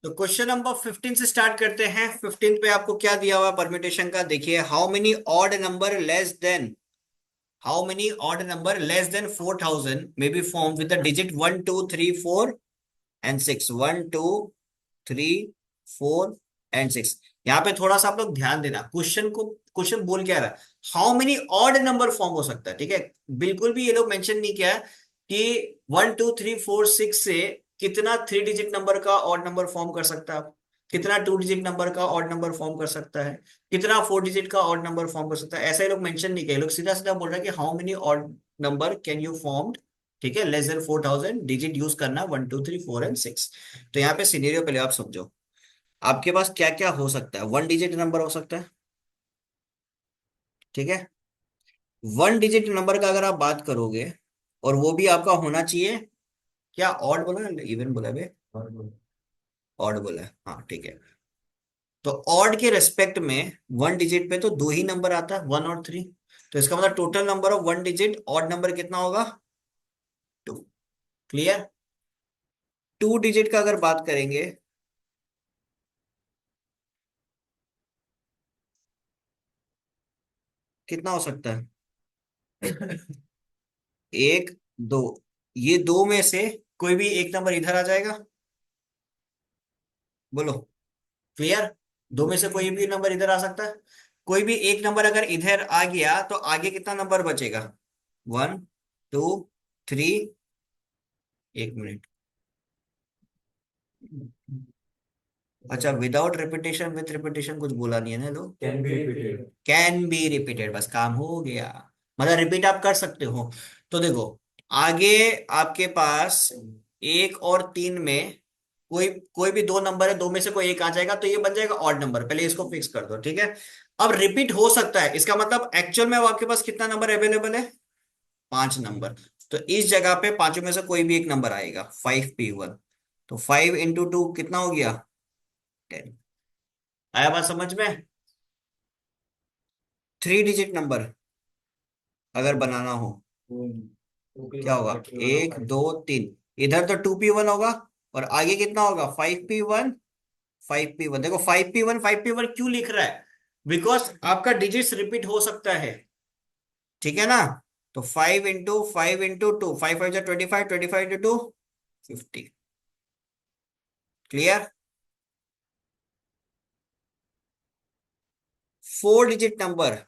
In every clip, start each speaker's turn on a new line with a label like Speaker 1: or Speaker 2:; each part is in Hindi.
Speaker 1: तो क्वेश्चन नंबर 15 से स्टार्ट करते हैं। 15 पे आपको क्या दिया हुआ है परम्यूटेशन का, देखिए। How many odd number less than 4000 may be form with the digit 1 2 3 4 and 6। 1 2 3 4 and 6। यहाँ पे थोड़ा सा आप लोग ध्यान देना, क्वेश्चन बोल क्या रहा है, how many odd number form हो सकता है, ठीक है। बिल्कुल भी ये लोग मेंशन नहीं किया है कि 1 2 3 4 6 से कितना 3 डिजिट नंबर का ऑड नंबर फॉर्म कर सकता है आप, कितना 2 डिजिट नंबर का ऑड नंबर फॉर्म कर सकता है, कितना 4 डिजिट का ऑड नंबर फॉर्म कर सकता है। ऐसा ये लोग मेंशन नहीं किया, ये लोग सीधा सीधा बोल रहे हैं कि how many odd number can you form, ठीक है, लेस देन 4000, डिजिट यूज करना 1 2 3 4 एंड 6। तो यहाँ पे सिनेरियो पहले आप समझो, आपके पास क्या क्या हो सकता है। 1 डिजिट नंबर हो सकता है, ठीक है। 1 डिजिट नंबर का अगर आप बात करोगे, और वो भी आपका होना चाहिए, क्या ऑड बोला इवन बोला बे, ऑड बोला है, हाँ ठीक है। तो ऑड के रेस्पेक्ट में 1 डिजिट पे तो दो ही नंबर आता है, 1 और 3। तो इसका मतलब total number of 1 digit odd number कितना होगा, 2। क्लियर। 2 डिजिट का अगर बात करेंगे, कितना हो सकता है, 1 2। ये दो में से कोई भी एक नंबर इधर आ जाएगा, बोलो। क्लियर। दो में से कोई भी नंबर इधर आ सकता है। कोई भी एक नंबर अगर इधर आ गया तो आगे कितना नंबर बचेगा, 1 2 3। 1 मिनट। अच्छा, विदाउट रिपीटेशन विथ रिपीटेशन कुछ बोला नहीं है ना लोग।
Speaker 2: Can be repeated.
Speaker 1: Can be repeated, बस काम हो गया। मतलब रिपीट आप कर सकते हो। तो देखो, आगे आपके पास 1 और 3 में कोई कोई भी दो नंबर है, दो में से कोई एक आ जाएगा तो ये बन जाएगा ऑड नंबर, पहले इसको फिक्स कर दो, ठीक है। अब रिपीट हो सकता है, इसका मतलब एक्चुअल में अब आपके पास कितना नंबर अवेलेबल है, 5 नंबर। तो इस जगह पे पांचों में से कोई भी एक नंबर आएगा, 5P1। तो 5 × 2 कितना हो गया, 10। आया बात समझ में। 3 डिजिट नंबर अगर बनाना हो, क्या होगा, 1 2 3। इधर तो 2P1 होगा, और आगे कितना होगा, 5P1। 5P1, देखो 5P1 5P1 क्यों लिख रहा है, बिकॉज आपका डिजिट्स रिपीट हो सकता है, ठीक है ना। तो 5 × 5 × 2, 5 5 जा 25, 25 × 2 50। क्लियर। 4 डिजिट नंबर,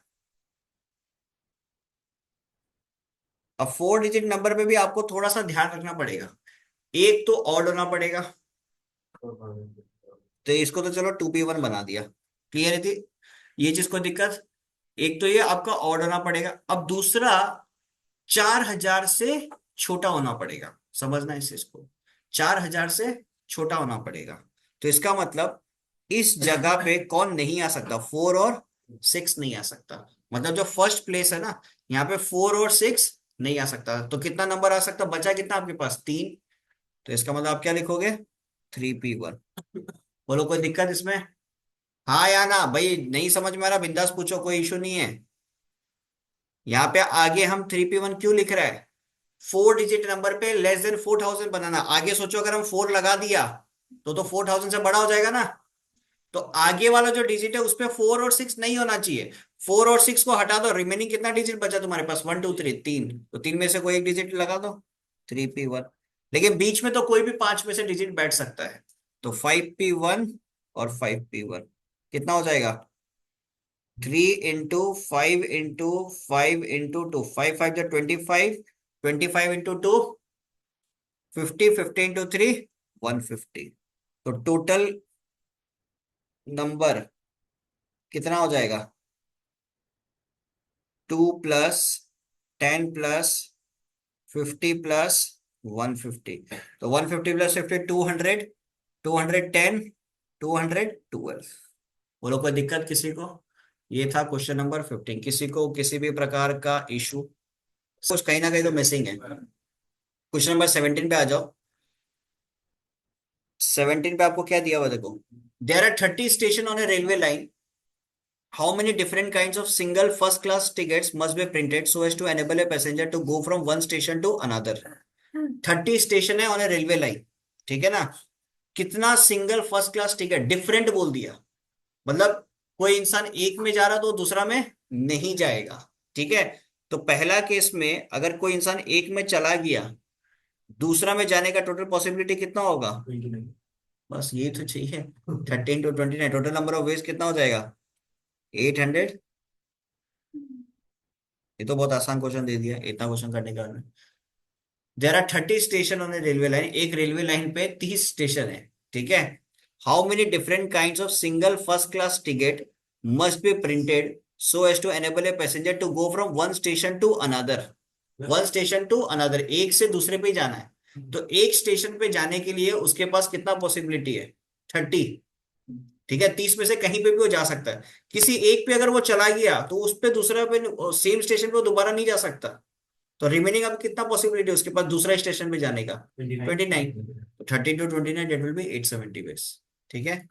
Speaker 1: अब 4 डिजिट नंबर पे भी आपको थोड़ा सा ध्यान रखना पड़ेगा। एक तो ऑड होना पड़ेगा, तो इसको तो चलो 2P1 बना दिया। क्लियर है थी ये चीज, कोई दिक्कत। एक तो ये आपका ऑड होना पड़ेगा, अब दूसरा 4000 से छोटा होना पड़ेगा, समझना इस चीज को। 4000 से छोटा होना पड़ेगा। तो इसका मतलब इस जगह पे कौन नहीं आ सकता, 4 और 6 नहीं आ सकता। मतलब जो फर्स्ट प्लेस है ना, यहाँ पे 4 और 6 नहीं आ सकता। तो कितना नंबर आ सकता, बचा कितना आपके पास, 3। तो इसका मतलब आप क्या लिखोगे, 3P1। बोलो कोई दिक्कत इसमें। हाँ या ना भाई, नहीं समझ में आ रहा बिंदास पूछो, कोई इशू नहीं है। यहाँ पे आगे हम 3P1 क्यों लिख रहे हैं, 4 डिजिट नंबर पे लेस देन 4000 बनाना। आगे सोचो, अगर हम 4 लगा दिया तो 4000 से बड़ा हो जाएगा ना। तो आगे वाला जो डिजिट है उस पे 4 और 6 नहीं होना चाहिए। 4 और 6 को हटा दो, रिमेनिंग कितना डिजिट बचा तुम्हारे पास, 1 2 3, 3। तो 3 में से कोई एक डिजिट लगा दो, 3P1। लेकिन बीच में तो कोई भी 5 में से डिजिट बैठ सकता है। तो 5P1 और 5P1 कितना हो जाएगा, 3 × 5 × 5 × 2, 5 5 जा 25, 25 × 2 50, 50 × 3 150। तो टोटल नंबर कितना हो जाएगा, 2 + 10 + 50 + 150। तो 150 + 50 200, 210, 212। बोलो कोई दिक्कत किसी को। ये था क्वेश्चन नंबर 15। किसी को किसी भी प्रकार का इशू, कुछ कहीं ना कहीं तो मिसिंग है। क्वेश्चन नंबर 17 पे आ जाओ। 17 पे आपको क्या दिया हुआ देखो, there are 30 station on a railway line. How many different kinds of single first class tickets must be printed so as to enable a passenger to go from one station to another. 30 station है ऑन ए रेलवे लाइन, ठीक है ना। कितना single first class ticket different बोल दिया, मतलब कोई इंसान एक में जा रहा तो दूसरा में नहीं जाएगा, ठीक है। तो पहला केस में अगर कोई इंसान एक में चला गया, दूसरा में जाने का टोटल पॉसिबिलिटी कितना होगा? बस ये तो चाहिए। 13 to 29 total number of ways कितना हो जाएगा? 800। ये तो बहुत आसान क्वेश्चन दे दिया, इतना क्वेश्चन करने का। There are 30 station on a railway line, एक रेलवे लाइन पे 30 स्टेशन है, ठीक है। How many different kind of single first class ticket must be printed so as to enable a passenger to go from one station to another. One station to another, एक से दूसरे पे जाना है, तो एक स्टेशन पे जाने के लिए उसके पास कितना पॉसिबिलिटी है? 30, ठीक है। 30 में से कहीं पे भी वो जा सकता है। किसी एक पे अगर वो चला गया तो उस पे दूसरा पे सेम स्टेशन पे वो दोबारा नहीं जा सकता। तो रिमेनिंग अब कितना पॉसिबिलिटी है उसके पास दूसरा स्टेशन पे जाने का? 29। तो 30 to 29 that will be 870 ways, ठीक है।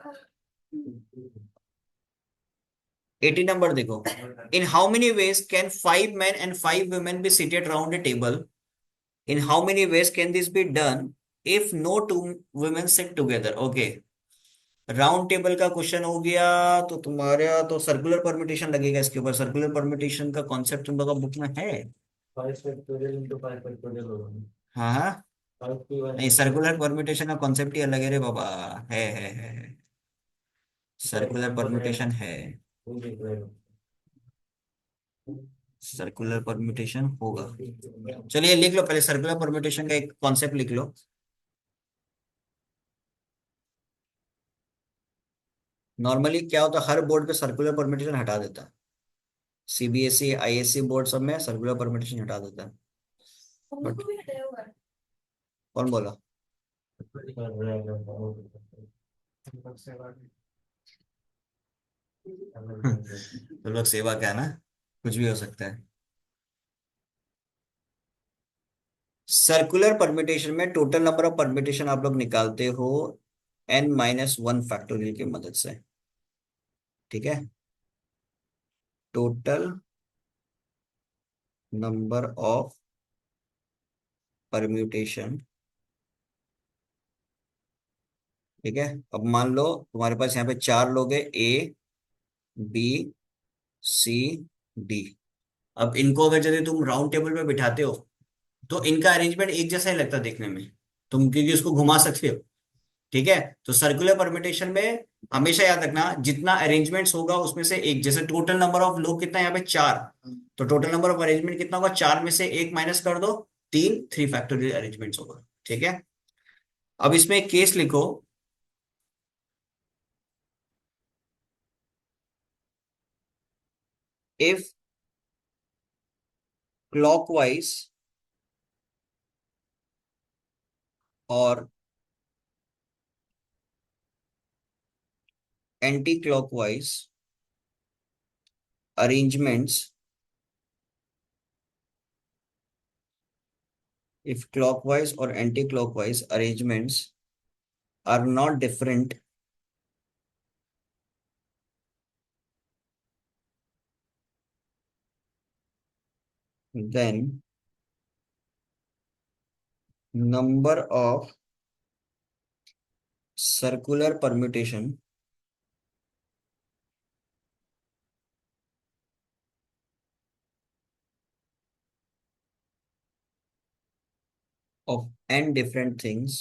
Speaker 1: 80 नंबर देखो। In how many ways can 5 men and 5 women be seated round a table? In how many ways can this be done if no two women sit together? Okay, round table का क्वेश्चन हो गया। तो तुम्हारा तो सर्कुलर परम्यूटेशन लगेगा इसके ऊपर। सर्कुलर परम्यूटेशन का कॉन्सेप्ट तुम लोग का बुक में है?
Speaker 2: 5 factorial into 5 factorial होगा।
Speaker 1: हाँ हाँ।
Speaker 2: फाइव की वन
Speaker 1: नहीं, सर्कुलर परम्यूटेशन का कॉन्सेप्ट ही अलग है रे बाबा। है। सर्कुलर परम्यूटेशन है। सर्कुलर परम्यूटेशन होगा। चलिए लिख लो पहले, सर्कुलर परम्यूटेशन का एक कॉन्सेप्ट लिख लो। नॉर्मली क्या होता है, हर बोर्ड पे सर्कुलर परम्यूटेशन हटा देता है। सीबीएसई आईएससी बोर्ड सब में सर्कुलर परम्यूटेशन हटा देता है। बट कौन बोला? तो लोग सेवा क्या है ना, कुछ भी हो सकता है। सर्कुलर परम्यूटेशन में टोटल नंबर ऑफ परम्यूटेशन आप लोग निकालते हो n-1 फैक्टोरियल की मदद से, ठीक है। टोटल नंबर ऑफ परम्यूटेशन, ठीक है। अब मान लो तुम्हारे पास यहाँ पे चार लोग हैं, ए बी सी डी। अब इनको अगर जैसे तुम राउंड टेबल पे बिठाते हो तो इनका अरेंजमेंट एक जैसा ही लगता है देखने में, तुम क्योंकि उसको घुमा सकते हो, ठीक है। तो सर्कुलर परम्यूटेशन में हमेशा याद रखना जितना अरेंजमेंट्स होगा उसमें से एक, जैसे टोटल नंबर ऑफ लोग कितना है यहाँ पे 4, तो टोटल नंबर ऑफ अरेंजमेंट कितना होगा? 4 में से एक माइनस कर दो, 3, 3 फैक्टोरियल अरेंजमेंट्स होगा, ठीक है। अब इसमें एक केस लिखो। इफ क्लॉकवाइज और anti clockwise arrangements, if clockwise or anti-clockwise arrangements are not different, then number of circular permutation of n different things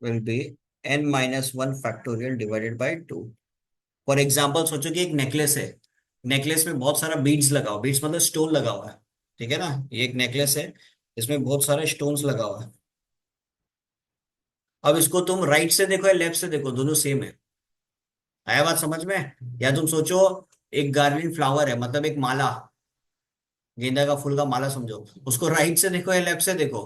Speaker 1: will be n-1 factorial divided by 2। For example सोचो कि एक नेकलेस है, नेकलेस में बहुत सारा बीड्स लगाओ, बीड्स मतलब स्टोन लगा हुआ है, ठीक है ना। ये एक नेकलेस है, इसमें बहुत सारे स्टोन्स लगा हुआ है। अब इसको तुम राइट से देखो या लेफ्ट से देखो, दोनों सेम है। आया बात समझ में? या तुम सोचो एक गार्लिन फ्लावर है, मतलब एक माला, गेंदा का फूल का माला समझो, उसको राइट से देखो या लेफ्ट से देखो,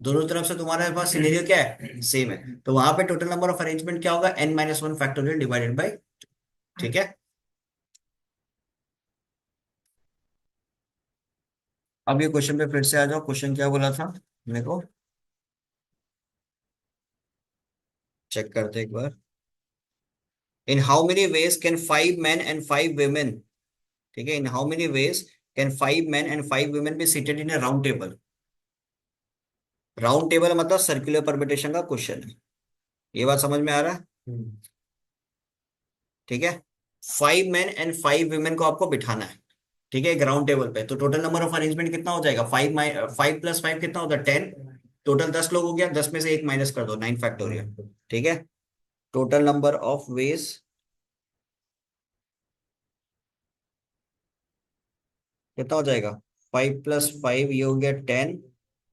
Speaker 1: दोनों तरफ से तुम्हारे पास सिनेरियो क्या है? सेम है। तो वहां पे टोटल नंबर ऑफ अरेंजमेंट क्या होगा? n-1 फैक्टोरियल डिवाइडेड बाई, ठीक है। अब ये क्वेश्चन पे फिर से आ जाओ, क्वेश्चन क्या बोला था मेरे को? चेक करते एक बार। In how many ways can 5 men and 5 women, ठीक है, in how many ways can 5 men and 5 women be seated in a round table. Round table मतलब सर्कुलर परम्यूटेशन का क्वेश्चन है। ये बात समझ में आ रहा है? ठीक है। 5 men एंड 5 women को आपको बिठाना है, ठीक है, ग्राउंड टेबल पे। तो टोटल नंबर ऑफ अरेंजमेंट कितना हो जाएगा? 5 5 + 5 कितना होता है? 10। टोटल 10 लोग हो गया, 10 में से एक माइनस कर दो, 9 फैक्टोरियल। ठीक है। टोटल नंबर ऑफ वेज कितना हो जाएगा? 5 + 5, ये हो गया 10।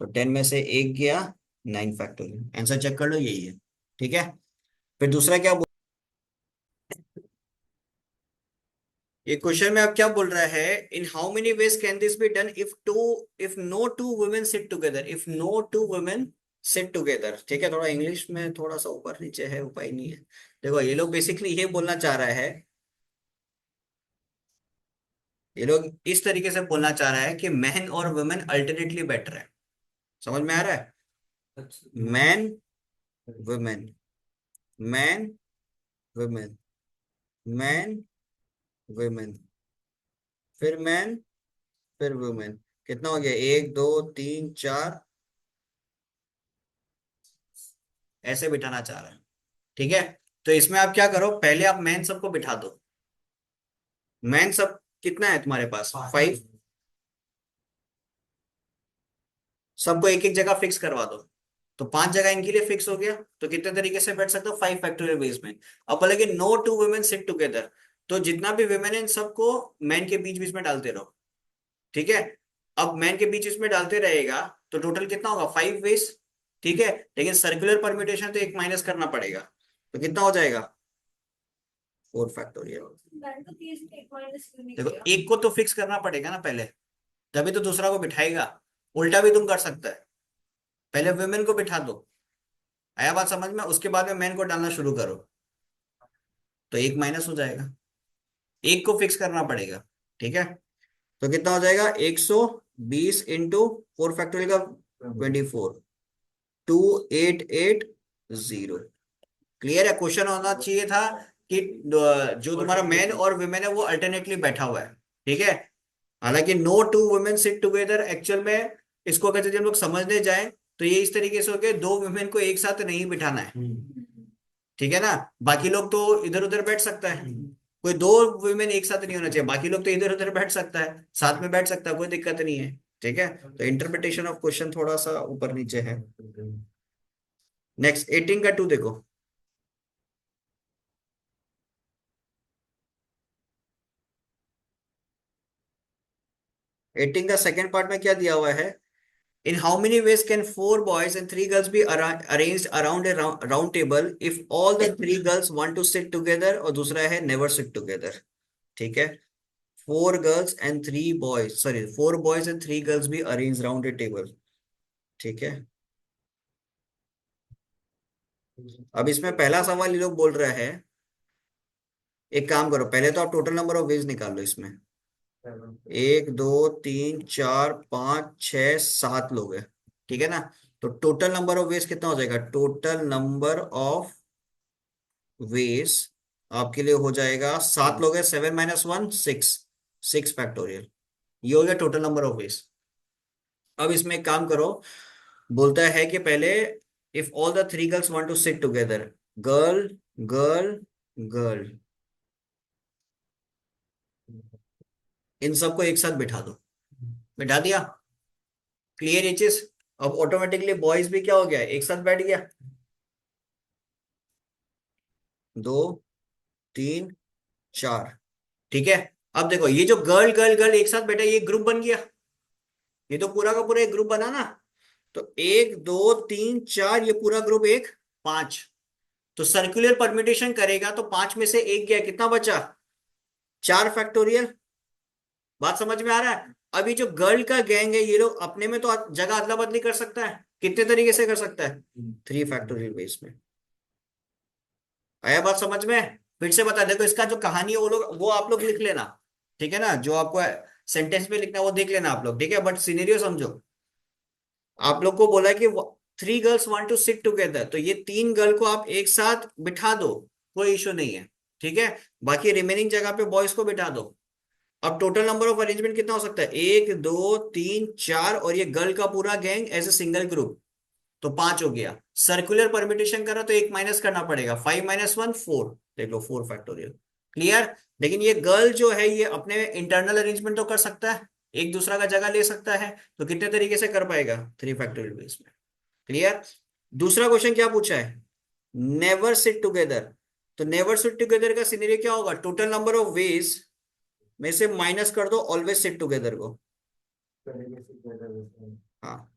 Speaker 1: तो 10 में से एक गया, 9 फैक्टोरियल। आंसर चेक कर लो, यही है। ठीक है। फिर दूसरा क्या, ये क्वेश्चन में आप क्या बोल रहा है? In how many ways can this be done if no two women sit together, if no two women sit together. ठीक है, थोड़ा इंग्लिश में थोड़ा सा ऊपर नीचे है, उपाय नहीं है। देखो, ये लोग बेसिकली ये बोलना चाह रहा है, ये लोग इस तरीके से बोलना चाह रहा है कि मैन और वुमेन अल्टरनेटली बेटर है। समझ में आ रहा है? Man, women, man, women, man, women, फिर मैन, फिर वुमेन। कितना हो गया? 1 2 3 4, ऐसे बिठाना चाह रहा है। ठीक है। तो इसमें आप क्या करो, पहले आप मैन सबको बिठा दो। मैन सब कितना है तुम्हारे पास? 5। सबको एक एक जगह फिक्स करवा दो। तो 5 जगह इनके लिए फिक्स हो गया। तो कितने तरीके से बैठ सकते हो? 5 फैक्टोरियल बेस में। अब बोले कि no two women sit together, तो जितना भी वुमेन है इन सबको मैन के बीच बीच में डालते रहो। ठीक है। अब मैन के बीच इसमें डालते रहेगा, तो टोटल कितना होगा? 5 वेज। ठीक है। लेकिन सर्कुलर परम्यूटेशन तो एक माइनस करना पड़ेगा, तो कितना हो जाएगा? 4 फैक्टोरियल। देखो, एक को तो फिक्स करना पड़ेगा ना पहले, तभी तो दूसरा को बिठाएगा। उल्टा भी तुम कर सकता है, पहले वुमेन को बिठा दो। आया बात समझ में? उसके बाद में मैन को डालना शुरू करो, तो एक माइनस हो जाएगा। एक को फिक्स करना पड़ेगा। ठीक है। तो कितना हो जाएगा? 120 × 4 फैक्टोरियल का 24, 2880। क्लियर है? क्वेश्चन होना चाहिए था कि जो तुम्हारा मैन और वुमेन है वो अल्टरनेटली बैठा हुआ है। ठीक है। हालांकि no two women sit together actual में, इसको अगर यदि हम लोग समझने जाएं तो ये इस तरीके से हो गया, दो वुमेन को एक साथ नहीं बिठाना है। ठीक है ना? बाकी लोग तो इधर उधर बैठ सकता है, कोई दो वुमेन एक साथ नहीं होना चाहिए। बाकी लोग तो इधर उधर बैठ सकता है, साथ में बैठ सकता है, कोई दिक्कत नहीं है। ठीक है। तो इंटरप्रिटेशन ऑफ क्वेश्चन थोड़ा सा ऊपर नीचे है। नेक्स्ट 18 का 2 देखो। 18 का सेकंड पार्ट में क्या दिया हुआ है? In how many ways can 4 boys and 3 girls be arranged around a round table if all the 3 girls want to sit together? और दूसरा है never sit together। ठीक है। 4 boys and 3 boys be arranged round a table। ठीक है। अब इसमें पहला सवाल ये लोग बोल रहा है, एक काम करो, पहले तो आप टोटल नंबर ऑफ वेज निकाल लो इसमें। 1 2 3 4 5 6 7 लोग हैं। ठीक है ना? तो टोटल नंबर ऑफ वेज कितना हो जाएगा? टोटल नंबर ऑफ वेज आपके लिए हो जाएगा, 7 लोग हैं, 7 - 1 6, 6 फैक्टोरियल। ये हो गया टोटल नंबर ऑफ वेज। अब इसमें एक काम करो, बोलता है कि पहले if all the 3 girls want to sit together, girl, girl, girl, इन सबको एक साथ बिठा दो। बिठा दिया? क्लियर ये चीज? अब ऑटोमेटिकली बॉयज भी क्या हो गया? एक साथ बैठ गया। 2 3 4। ठीक है। अब देखो, ये जो गर्ल गर्ल गर्ल एक साथ बैठा, ये ग्रुप बन गया। ये तो पूरा का पूरा एक ग्रुप बना ना। तो 1 2 3 4, ये पूरा ग्रुप एक, 5। तो सर्कुलर परम्यूटेशन करेगा तो 5 में से एक गया, कितना बचा? 4 फैक्टोरियल। बात समझ में आ रहा है? अभी जो गर्ल का गैंग है, ये लोग अपने में तो जगह अदला बदली कर सकता है। कितने तरीके से कर सकता है? 3 फैक्टोरियल बेस में। आया बात समझ में? फिर से बता, देखो इसका जो कहानी है वो आप लोग लिख लेना। ठीक है ना? जो आपको सेंटेंस में लिखना है वो देख लेना आप लोग। ठीक है, बट सिनेरियो समझो। आप लोग को बोला कि three girls want to sit together, तो ये तीन गर्ल को आप एक साथ बिठा दो, कोई इशू नहीं है, ठीक है। बाकी रिमेनिंग जगह पे बॉयज को बिठा दो। अब टोटल नंबर ऑफ अरेंजमेंट कितना हो सकता है, एक दो तीन चार, और ये गर्ल का पूरा gang as a single group, तो पांच हो गया। सर्कुलर परमिटेशन करा तो एक माइनस करना पड़ेगा, 5 - 1 4, देख लो 4 फैक्टोरियल। क्लियर। लेकिन ये गर्ल जो है ये अपने इंटरनल अरेंजमेंट तो कर सकता है, एक दूसरा का जगह ले सकता है, तो कितने तरीके से कर पाएगा, 3 फैक्टोरियल बेस में। क्लियर। दूसरा क्वेश्चन क्या पूछा है, नेवर सिट टुगेदर। तो नेवर सिट टुगेदर का सिनेरियो क्या होगा, टोटल नंबर ऑफ वेज में से माइनस कर दो ऑलवेज सिट टुगेदर को। हाँ,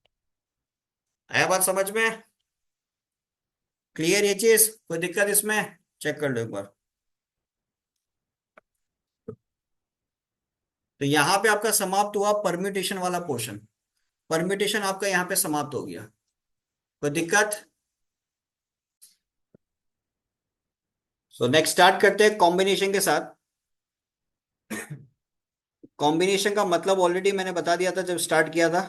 Speaker 1: आया बात समझ में, क्लियर ये चीज, कोई दिक्कत इसमें, चेक कर लो एक बार। तो यहां पे आपका समाप्त हुआ परम्यूटेशन वाला पोर्शन, परम्यूटेशन आपका यहाँ पे समाप्त हो गया, कोई दिक्कत। सो नेक्स्ट स्टार्ट करते हैं कॉम्बिनेशन के साथ। कॉम्बिनेशन का मतलब ऑलरेडी मैंने बता दिया था जब स्टार्ट किया था,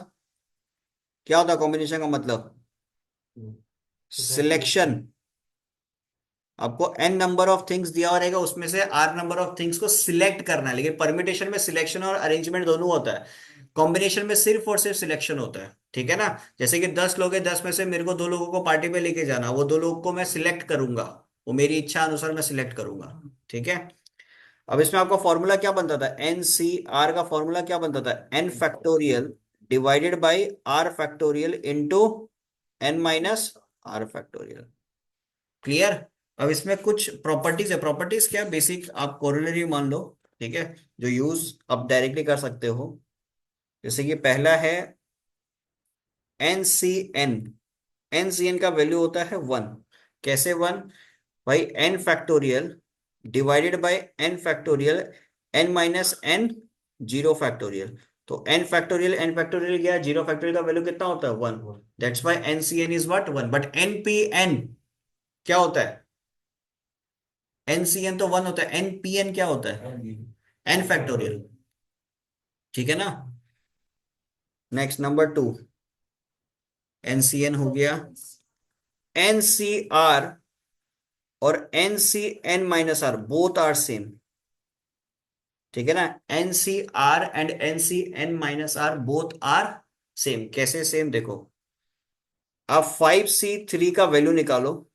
Speaker 1: क्या होता है कॉम्बिनेशन का मतलब, सिलेक्शन। आपको n नंबर ऑफ थिंग्स दिया रहेगा, उसमें से r नंबर ऑफ थिंग्स को सिलेक्ट करना है, लेकिन परम्यूटेशन में सिलेक्शन और अरेंजमेंट दोनों होता है, कॉम्बिनेशन में सिर्फ और सिर्फ सिलेक्शन होता है, ठीक है ना। जैसे कि 10 लोग हैं, 10 में से मेरे को 2 लोगों को पार्टी पे लेके जाना, वो 2 लोगों को मैं सिलेक्ट करूंगा, वो मेरी इच्छा अनुसार मैं सिलेक्ट करूंगा, ठीक है। अब इसमें आपका फॉर्मूला क्या बनता था, एन सी आर का फॉर्मूला क्या बनता था, n factorial divided by r factorial into n - r factorial. Clear. अब इसमें कुछ प्रॉपर्टीज है, प्रॉपर्टीज क्या, बेसिक आप कोरोलरी मान लो, ठीक है, जो यूज आप डायरेक्टली कर सकते हो। जैसे कि पहला है N C N, N C N का वैल्यू होता है 1। कैसे 1, भाई n factorial divided by n factorial n - n 0 factorial. तो n फैक्टोरियल गया, 0 फैक्टोरियल का वैल्यू कितना होता है 1, that's why N C N is what 1। But N P N क्या होता है, एनसीएन तो 1 होता है, एनपीएन क्या होता है, एन फैक्टोरियल, ठीक है ना। नेक्स्ट नंबर 2, एनसीएन हो गया, एनसीआर और NCN - R both are same, ठीक है ना। NCR and NCN - R both are same. कैसे सेम, देखो आप 5C3 का वैल्यू निकालो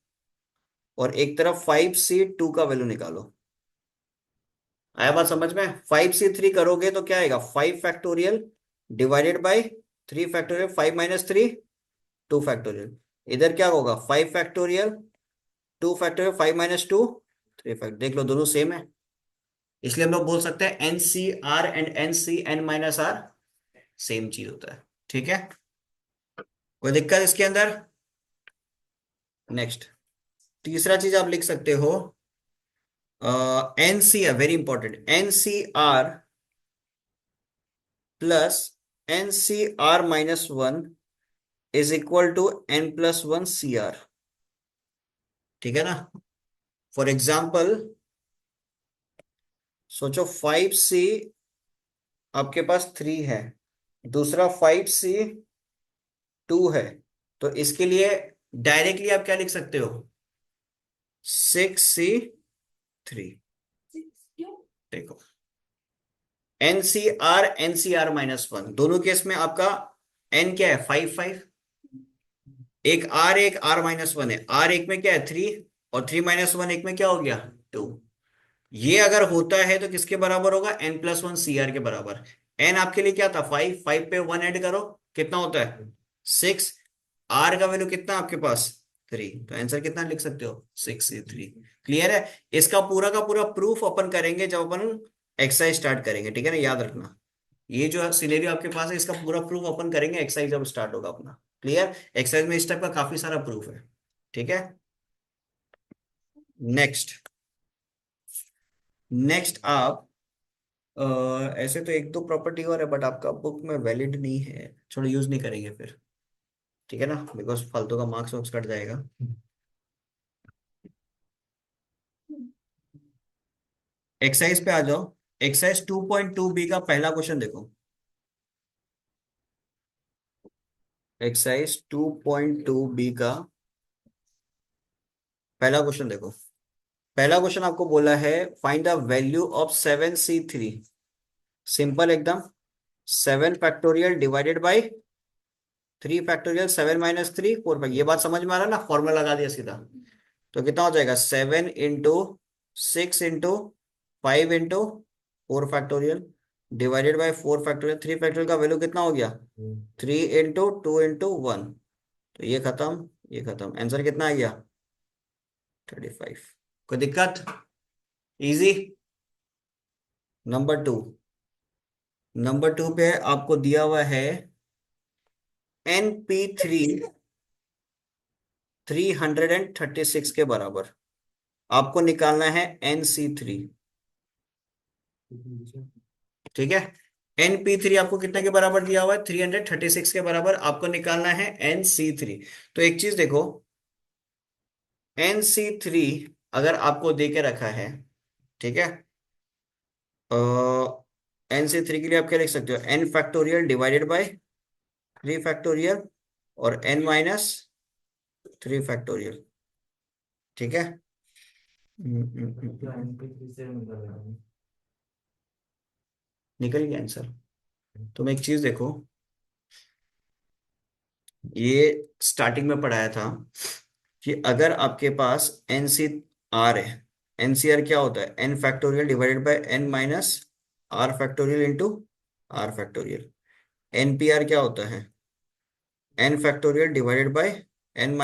Speaker 1: और एक तरफ 5C2 का वैल्यू निकालो। आया बात समझ में, 5C3 करोगे तो क्या आएगा, 5 factorial divided by 3 factorial, 5 - 3 2 factorial. इधर क्या होगा, 5 फैक्टोरियल 2 फैक्टोरियल, 5 - 2 3 फैक्टर, देख लो दोनों सेम है, इसलिए हम लोग बोल सकते हैं NCR and NCN - R same चीज होता है, ठीक है। कोई दिक्कत इसके अंदर। नेक्स्ट, तीसरा चीज आप लिख सकते हो, NCR, very important, NCR plus NCR - 1 is equal to n+1 CR, ठीक है ना। फॉर एग्जाम्पल सोचो 5C आपके पास 3 है, दूसरा 5C 2 है, तो इसके लिए डायरेक्टली आप क्या लिख सकते हो, 6C 3। देखो NCR दोनों केस में आपका n क्या है, 5 5, एक R है, R एक में क्या है 3, और 3 - 1 एक में क्या हो गया 2। ये अगर होता है तो किसके बराबर होगा, n+1 CR के बराबर। n आपके लिए क्या था 5, 5 पे 1 ऐड करो, कितना होता है 6, r का वैल्यू कितना आपके पास 3, तो आंसर कितना लिख सकते हो 6C3। क्लियर है। इसका पूरा का पूरा प्रूफ अपन करेंगे जब अपन एक्सरसाइज स्टार्ट करेंगे, ठीक है ना, याद रखना। ये जो सिनेरियो आपके पास है इसका पूरा प्रूफ अपन करेंगे एक्सरसाइज जब स्टार्ट होगा अपना। क्लियर, एक्सरसाइज में इस टाइप का काफी सारा प्रूफ है, ठीक है। नेक्स्ट, नेक्स्ट आप ऐसे तो एक दो प्रॉपर्टी और है, बट आपका बुक में वैलिड नहीं है, छोड़ो यूज नहीं करेंगे फिर, ठीक है ना, बिकॉज फालतू का मार्क्स वार्क्स कट जाएगा। एक्सरसाइज पे आ जाओ, एक्सरसाइज 2.2 बी का पहला क्वेश्चन देखो। एक्सरसाइज 2.2 बी का पहला क्वेश्चन देखो। पहला क्वेश्चन आपको बोला है find the value of 7c3। Simple एकदम। 7 फैक्टोरियल डिवाइडेड बाई 3 फैक्टोरियल, 7 - 3 4। ये बात समझ में आ रहा है ना, फॉर्मूला लगा दिया सीधा। तो कितना हो जाएगा 7 × 6 × 5 × 4 factorial divided by 4 factorial. 3 factorial का वैल्यू कितना हो गया 3 × 2 × 1। तो ये खत्म, ये खत्म, आंसर कितना आ गया 35। कोई दिक्कत? इजी। नंबर 2। नंबर 2 पे आपको दिया हुआ है NP3 336 के बराबर। आपको निकालना है NC3। ठीक है। NP3 आपको कितने के बराबर दिया हुआ है 336 के बराबर। आपको निकालना है NC3। तो एक चीज देखो, NC3 अगर आपको दे के रखा है, ठीक है, NC3 के लिए आप क्या लिख सकते हो N factorial divided bye 3 factorial और N - 3 फैक्टोरियल। ठीक है। निकल गया आंसर। तुम एक चीज देखो, ये स्टार्टिंग में पढ़ाया था कि अगर आपके पास NCR है, NCR क्या होता है N factorial divided by N - R factorial into R factorial. NPR क्या होता है N factorial divided by N -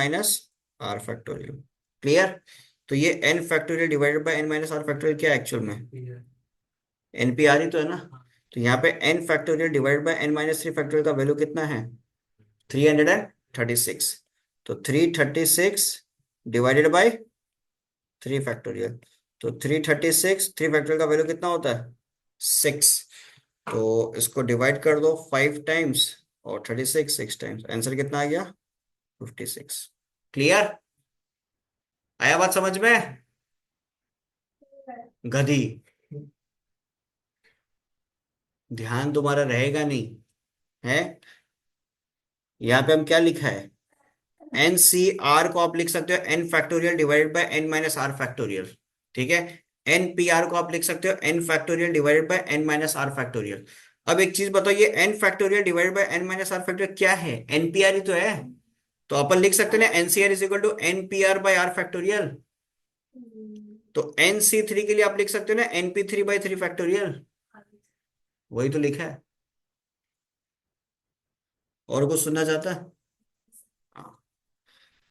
Speaker 1: R factorial. Clear? तो ये N factorial divided by N - R factorial क्या एक्चुअल में NPR ही तो है ना। तो यहाँ पे N factorial divided by N - 3 factorial का वैल्यू कितना है 336। तो 336 डिवाइडेड बाय 3 फैक्टोरियल। तो 336 3 फैक्टोरियल का वैल्यू कितना होता है 6। तो इसको डिवाइड कर दो 5 टाइम्स और 36 6 टाइम्स, आंसर कितना आ गया 56। क्लियर? आया बात समझ में? गधी, ध्यान तुम्हारा रहेगा नहीं है। यहाँ पे हम क्या लिखा है NCR को आप लिख सकते हो N factorial divided by N - R factorial. ठीक है। NPR को आप लिख सकते हो N factorial divided by N - R factorial. अब एक चीज बताओ, ये N factorial divided by N - R factorial क्या है NPR ही तो है। तो अपन लिख सकते हैं ना NCR is equal to NPR by R factorial. तो NC3 के लिए आप लिख सकते हो ना NP3/3 फैक्टोरियल। वही तो लिखा है। और कुछ सुनना चाहता है?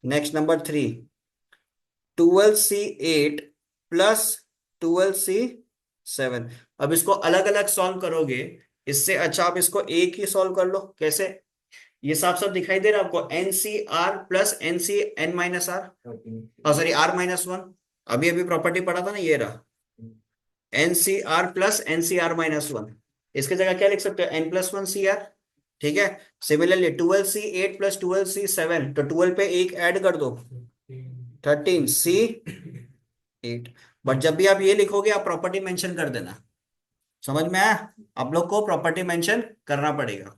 Speaker 1: Next number 3। 12C8 plus 12C7। अब इसको अलग अलग सॉल्व करोगे, इससे अच्छा आप इसको एक ही सॉल्व कर लो। कैसे? ये साफ साफ दिखाई दे रहा है आपको NCR plus NC N - R, sorry R-1। अभी अभी प्रॉपर्टी पढ़ा था ना, ये रहा NCR प्लस NCR-1। इसके जगह क्या लिख सकते हो N+1CR। ठीक है। सिमिलरली 12C8 प्लस 12C7, तो 12 पे एक ऐड कर दो 13C8। बट जब भी आप ये लिखोगे आप प्रॉपर्टी मेंशन कर देना। समझ में आया? आप लोग को प्रॉपर्टी मेंशन करना पड़ेगा।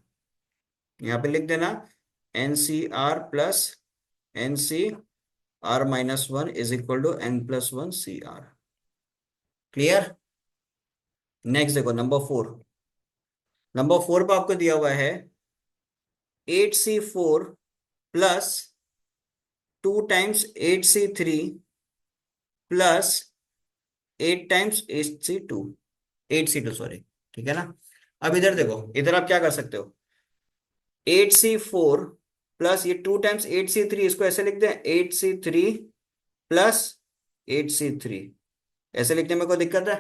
Speaker 1: यहाँ पे लिख देना NCR plus NCR-1 is equal to N+1CR। Clear? Next देखो नंबर 4। नंबर 4 पे आपको दिया हुआ है 8C4 plus 2 times 8C3 plus 8 times 8C2 sorry. ठीक है ना। अब इधर देखो, इधर आप क्या कर सकते हो 8C4 प्लस ये 2 टाइम्स 8C3, इसको ऐसे लिख दें 8C3 प्लस 8C3। ऐसे लिखने में कोई दिक्कत है?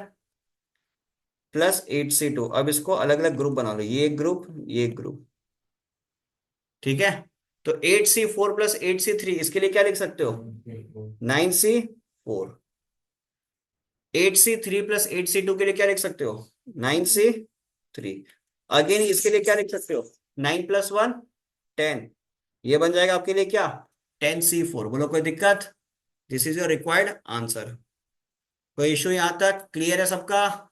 Speaker 1: Plus 8C2। अब इसको अलग अलग ग्रुप बना लो, ये एक ग्रुप, ये एक ग्रुप। ठीक है। तो 8C4 प्लस 8C3 इसके लिए क्या लिख सकते हो 9C4। 8C3 प्लस 8C2 के लिए क्या लिख सकते हो 9C3। अगेन इसके लिए क्या लिख सकते हो 9+1 10। ये बन जाएगा आपके लिए क्या 10C4। बोलो कोई दिक्कत? This is your required answer. कोई इशू यहां तक? क्लियर है सबका?